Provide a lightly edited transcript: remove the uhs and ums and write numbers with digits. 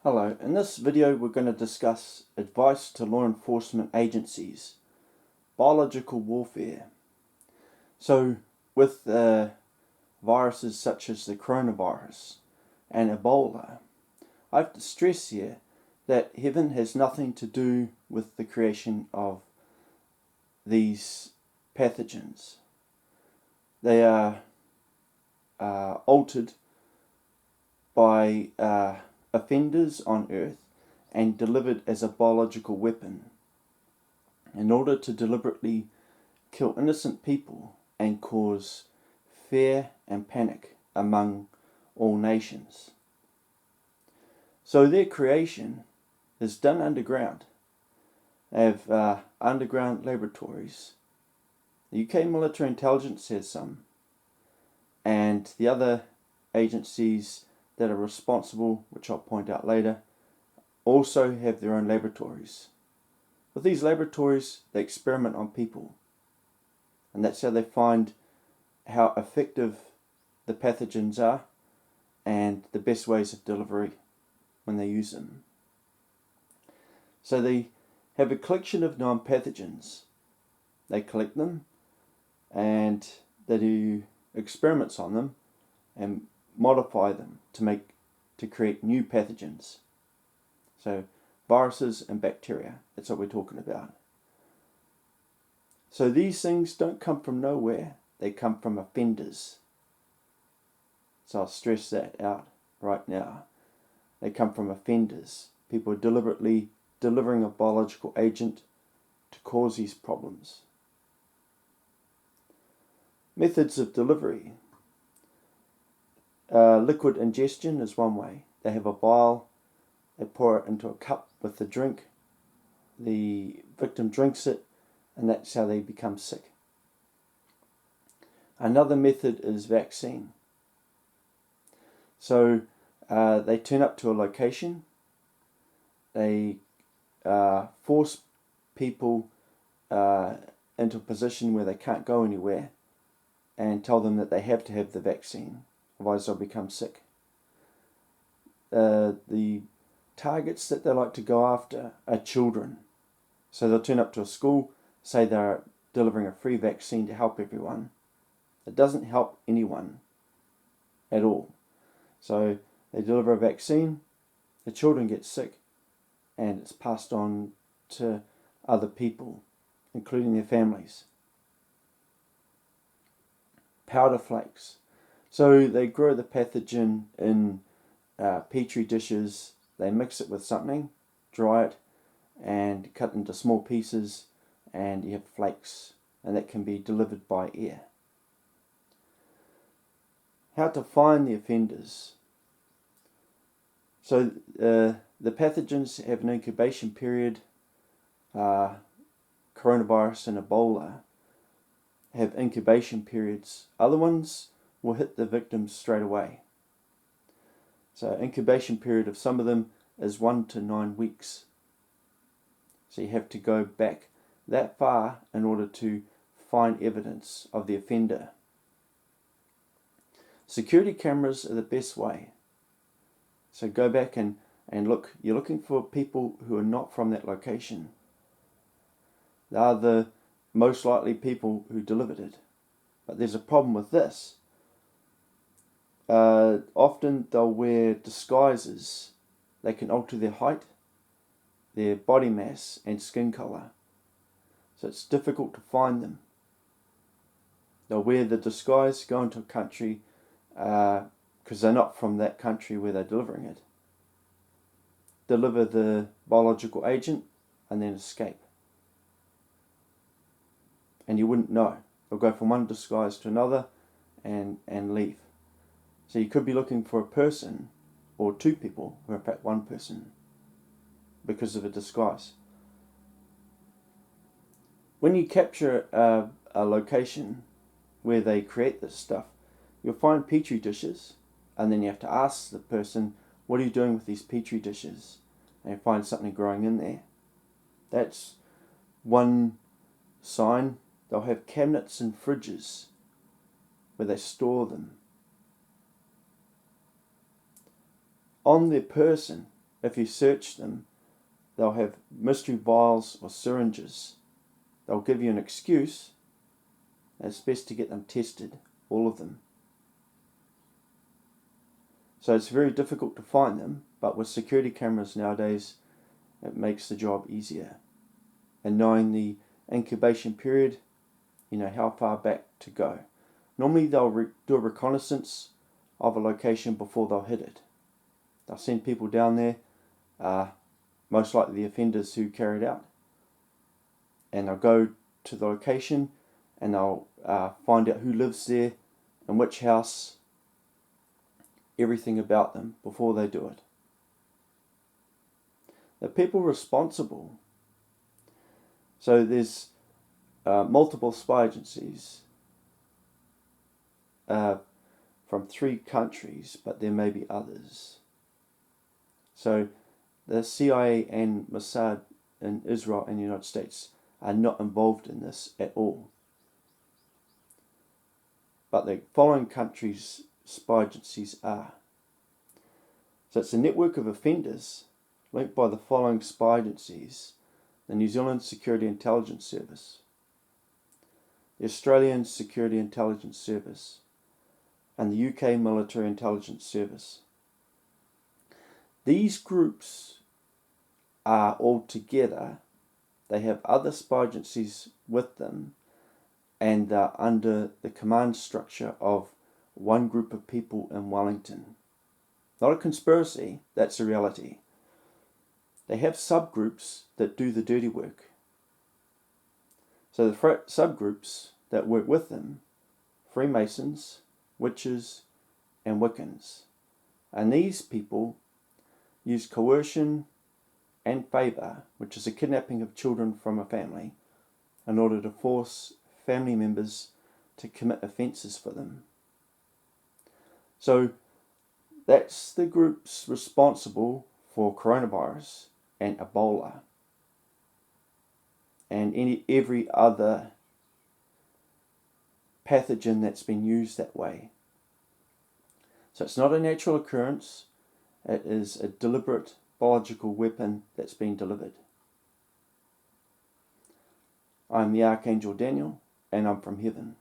Hello, in this video we're going to discuss advice to law enforcement agencies, biological warfare. So with viruses such as the coronavirus and Ebola, I have to stress here that heaven has nothing to do with the creation of these pathogens. They are altered by offenders on earth and delivered as a biological weapon in order to deliberately kill innocent people and cause fear and panic among all nations. So their creation is done underground. They have underground laboratories. The UK military intelligence has some, and the other agencies that are responsible, which I'll point out later, also have their own laboratories. With these laboratories, they experiment on people, and that's how they find how effective the pathogens are and the best ways of delivery when they use them. So they have a collection of known pathogens. They collect them and they do experiments on them and modify them to create new pathogens. So viruses and bacteria, that's what we're talking about. So these things don't come from nowhere, they come from offenders. So I'll stress that out right now. They come from offenders, people deliberately delivering a biological agent to cause these problems. Methods of delivery. Liquid ingestion is one way. They have a vial, they pour it into a cup with the drink, the victim drinks it, and that's how they become sick. Another method is vaccine. So they turn up to a location, they force people into a position where they can't go anywhere and tell them that they have to have the vaccine, otherwise they'll become sick. The targets that they like to go after are children. So they'll turn up to a school, say they're delivering a free vaccine to help everyone. It doesn't help anyone at all. So they deliver a vaccine, the children get sick, and it's passed on to other people, including their families. Powder flakes. So they grow the pathogen in petri dishes, they mix it with something, dry it, and cut into small pieces, and you have flakes, and that can be delivered by air. How to find the offenders. So the pathogens have an incubation period. Coronavirus and Ebola have incubation periods. Other ones will hit the victims straight away. So incubation period of some of them is 1 to 9 weeks. So you have to go back that far in order to find evidence of the offender. Security cameras are the best way. So go back and look. You're looking for people who are not from that location. They are the most likely people who delivered it. But there's a problem with this. Often they'll wear disguises. They can alter their height, their body mass and skin colour. So it's difficult to find them. They'll wear the disguise, go into a country because they're not from that country where they're delivering it. Deliver the biological agent and then escape. And you wouldn't know. They'll go from one disguise to another and leave. So you could be looking for a person or two people, or in fact one person, because of a disguise. When you capture a location where they create this stuff, you'll find petri dishes, and then you have to ask the person, what are you doing with these petri dishes? And you find something growing in there. That's one sign. They'll have cabinets and fridges where they store them. On their person, if you search them, they'll have mystery vials or syringes. They'll give you an excuse. It's best to get them tested, all of them. So it's very difficult to find them, but with security cameras nowadays, it makes the job easier. And knowing the incubation period, you know how far back to go. Normally they'll do a reconnaissance of a location before they'll hit it. They'll send people down there, most likely the offenders who carried out, and they'll go to the location and they'll find out who lives there and which house, everything about them before they do it. The people responsible, so there's multiple spy agencies from 3 countries, but there may be others. So the CIA and Mossad in Israel and the United States are not involved in this at all. But the following countries' spy agencies are. So it's a network of offenders linked by the following spy agencies: the New Zealand Security Intelligence Service, the Australian Security Intelligence Service, and the UK Military Intelligence Service. These groups are all together. They have other spy agencies with them, and they're under the command structure of one group of people in Wellington. Not a conspiracy, that's a reality. They have subgroups that do the dirty work. So the subgroups that work with them: Freemasons, witches, and Wiccans. And these people use coercion and favour, which is a kidnapping of children from a family, in order to force family members to commit offences for them. So that's the groups responsible for coronavirus and Ebola and every other pathogen that's been used that way. So it's not a natural occurrence. It is a deliberate biological weapon that's been delivered. I'm the Archangel Daniel, and I'm from heaven.